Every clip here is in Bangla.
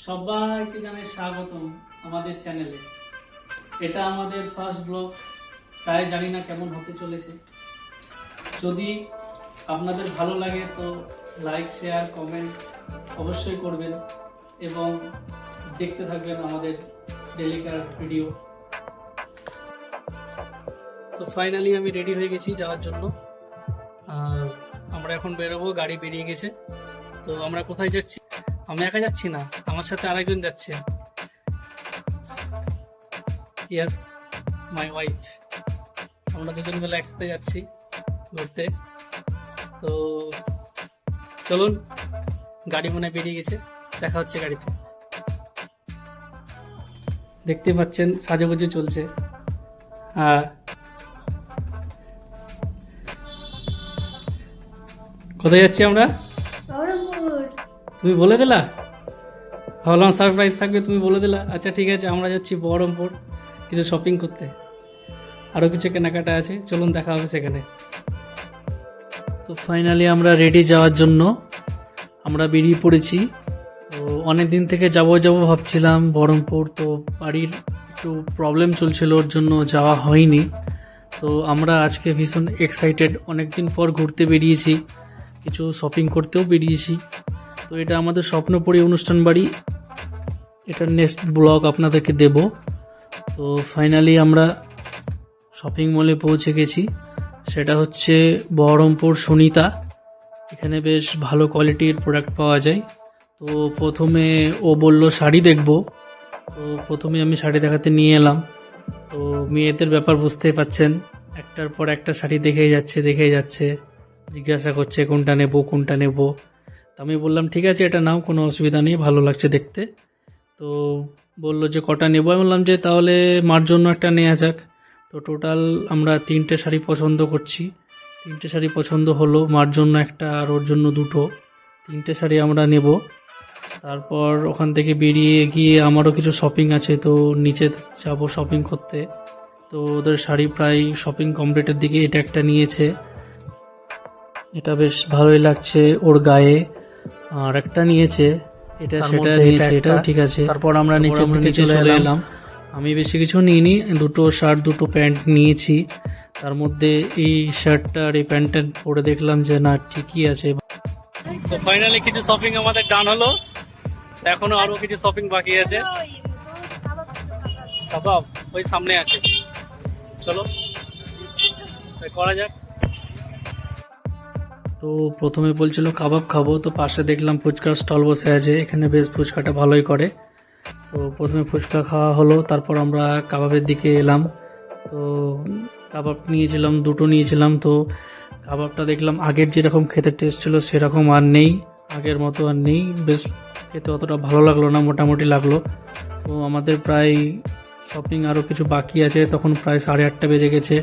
সবাইকে জানাই স্বাগতম আমাদের চ্যানেলে। এটা আমাদের ফার্স্ট ব্লগ, তাই জানি না কেমন হতে চলেছে। যদি আপনাদের ভালো লাগে তো লাইক, শেয়ার, কমেন্ট অবশ্যই করবেন এবং দেখতে থাকবেন আমাদের ডেলিকার ভিডিও। তো ফাইনালি আমি রেডি হয়ে গেছি যাওয়ার জন্য। আর আমরা এখন বেরোবো, গাড়ি বেরিয়ে গেছে। তো আমরা কোথায় যাচ্ছি? আমি একা যাচ্ছি না, আমার সাথে আরেকজন যাচ্ছে। Yes, my wife. আমরা দুজন মিলে একসাথে যাচ্ছি ঘুরতে। তো চলুন, গাড়ি মনে বেরিয়ে গেছে, দেখা হচ্ছে গাড়িতে। দেখতে পাচ্ছেন সাজুগুজু চলছে। আর কোথায় যাচ্ছি আমরা? তুমি বলে দিলা? ভাবলাম সারপ্রাইজ থাকবে, তুমি বলে দিলা। আচ্ছা ঠিক আছে, আমরা যাচ্ছি বহরমপুর কিছু শপিং করতে, আরও কিছু কেনাকাটা আছে। চলুন, দেখা হবে সেখানে। তো ফাইনালি আমরা রেডি যাওয়ার জন্য আমরা বেরিয়ে পড়েছি। তো অনেক দিন থেকে যাব ভাবছিলাম বহরমপুর, তো বাড়ির একটু প্রবলেম চলছিল, ওর জন্য যাওয়া হয়নি। তো আমরা আজকে ভীষণ এক্সাইটেড, অনেকদিন পর ঘুরতে বেরিয়েছি, কিছু শপিং করতেও বেরিয়েছি। তো এটা আমাদের স্বপ্নপুরী অনুষ্ঠান বাড়ি, এটার নেক্সট ব্লগ আপনাদেরকে দেব। তো ফাইনালি আমরা শপিং মলে পৌঁছে গেছি, সেটা হচ্ছে বহরমপুর সুনিতা। এখানে বেশ ভালো কোয়ালিটির প্রোডাক্ট পাওয়া যায়। তো প্রথমে ও বলল শাড়ি দেখব, তো প্রথমে আমি শাড়ি দেখাতে নিয়ে এলাম। তো মেয়েদের ব্যাপার বুঝতেই পাচ্ছেন, একটার পর একটা শাড়ি দেখেই যাচ্ছে, জিজ্ঞাসা করছে কোনটা নেব। তো আমি বললাম ঠিক আছে এটা নাও, কোনো অসুবিধা নেই, ভালো লাগছে দেখতে। তো বললো যে কটা নেবো। আমি বললাম যে তাহলে মার জন্য একটা নেওয়া যাক। তো টোটাল আমরা 3টে শাড়ি পছন্দ করছি। 3টে শাড়ি পছন্দ হলো, মার জন্য একটা আর ওর জন্য 2টো। 3টে শাড়ি আমরা নেব। তারপর ওখান থেকে বেরিয়ে গিয়ে আমারও কিছু শপিং আছে, তো নিচে যাব শপিং করতে। তো ওদের শাড়ি প্রায় শপিং কমপ্লিটের দিকে। এটা একটা নিয়েছে, এটা বেশ ভালোই লাগছে ওর গায়ে। আর একটা নিয়েছে, এটা সেটা নিয়েছে, এটাও ঠিক আছে। তারপর আমরা নিচের দিকে চলে এলাম। আমি বেশি কিছু নিইনি, 2টো শার্ট 2টো প্যান্ট নিয়েছি। তার মধ্যে এই শার্টটা আর এই প্যান্টটা পরে দেখলাম যে না ঠিকই আছে। তো ফাইনালি কিছু শপিং আমাদের ডান হলো, এখনো আরো কিছু শপিং বাকি আছে। কাবাব ওই সামনে আছে, চলো করা যাক। তো প্রথমে বলছিল কাবাব খাবো, তো পাশে দেখলাম ফুচকার স্টল বসে আছে, এখানে বেশ ফুচকাটা ভালোই করে। তো প্রথমে ফুচকা খাওয়া হলো, তারপর আমরা কাবাবের দিকে এলাম। তো কাবাব নিয়েছিলাম, 2টো নিয়েছিলাম। তো কাবাবটা দেখলাম আগের যেরকম খেতে টেস্ট ছিল সেরকম আর নেই, আগের মতো আর নেই। বেশ খেতে অতটা ভালো লাগলো না, মোটামুটি লাগলো। তো আমাদের প্রায় শপিং আরও কিছু বাকি আছে, তখন প্রায় 8:30 বেজে গেছে।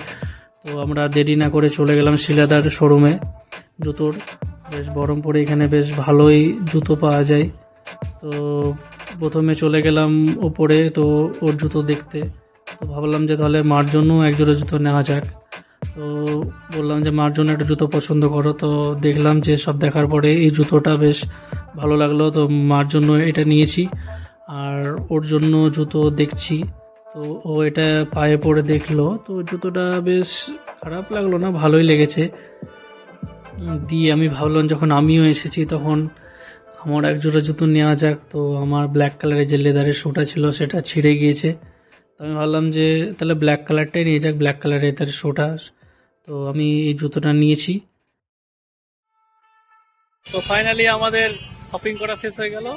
তো আমরা দেরি না করে চলে গেলাম শিলাদার শোরুমে জুতোর। বেশ বহরমপুরে এখানে বেশ ভালোই জুতো পাওয়া যায়। তো প্রথমে চলে গেলাম ওপরে, তো ওর জুতো দেখতে। তো ভাবলাম যে তাহলে মার জন্য একজোড়া জুতো নেওয়া যাক। তো বললাম যে মার জন্য একটা জুতো পছন্দ করো। তো দেখলাম যে সব দেখার পরে এই জুতোটা বেশ ভালো লাগলো, তো মার জন্য এটা নিয়েছি। আর ওর জন্য জুতো দেখছি, তো ও এটা পায়ে পরে দেখলো, তো জুতোটা বেশ খারাপ লাগলো না, ভালোই লেগেছে। দিয়ে আমি ভাবলাম যখন আমিও এসেছি তখন আমার এক জোড়া জুতো নেওয়া যাক। তো আমার ব্ল্যাক কালারের যে লেদারের শোটা ছিল সেটা ছিঁড়ে গিয়েছে, তো আমি ভাবলাম যে তাহলে ব্ল্যাক কালারটাই নিয়ে যাক, ব্ল্যাক কালারের তার শোটা। তো আমি এই জুতোটা নিয়েছি। তো ফাইনালি আমাদের শপিং করা শেষ হয়ে গেল।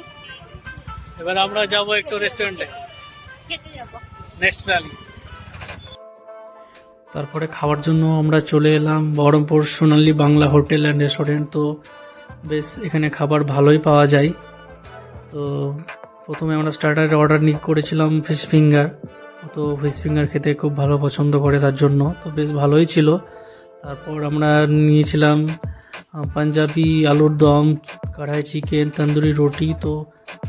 এবার আমরা যাব একটু রেস্টুরেন্টে, নেক্সট ভ্যালি। তারপরে খাওয়ার জন্য আমরা চলে এলাম বহরমপুর সোনালী বাংলা হোটেল অ্যান্ড রেস্টুরেন্ট। তো বেশ এখানে খাবার ভালোই পাওয়া যায়। তো প্রথমে আমরা স্টার্টারে অর্ডার করেছিলাম ফিশ ফিঙ্গার। তো ফিশ ফিঙ্গার খেতে খুব ভালো পছন্দ করে, তার জন্য তো বেশ ভালোই ছিল। তারপর আমরা নিয়েছিলাম পাঞ্জাবি আলুর দম, কড়াই চিকেন, তন্দুরি রুটি। তো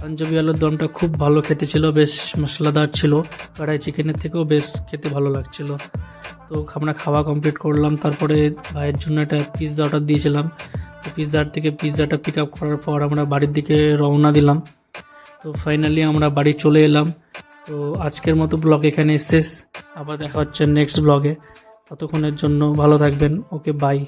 পাঞ্জাবি আলুর দমটা খুব ভালো খেতে ছিল, বেশ মশলাদার ছিল, কড়াই চিকেনের থেকেও বেশ খেতে ভালো লাগছিল। তো আমরা খাওয়া কমপ্লিট করলাম। তারপরে ভাইয়ের জন্য একটা পিৎজা অর্ডার দিয়েছিলাম। পিৎজার থেকে পিৎজাটা পিক আপ করার পর আমরা বাড়ির দিকে রওনা দিলাম। তো ফাইনালি আমরা বাড়ি চলে এলাম। তো আজকের মতো ব্লগ এখানে শেষ, আবার দেখা হচ্ছে নেক্সট ব্লগে। ততক্ষণের জন্য ভালো থাকবেন, ওকে বাই।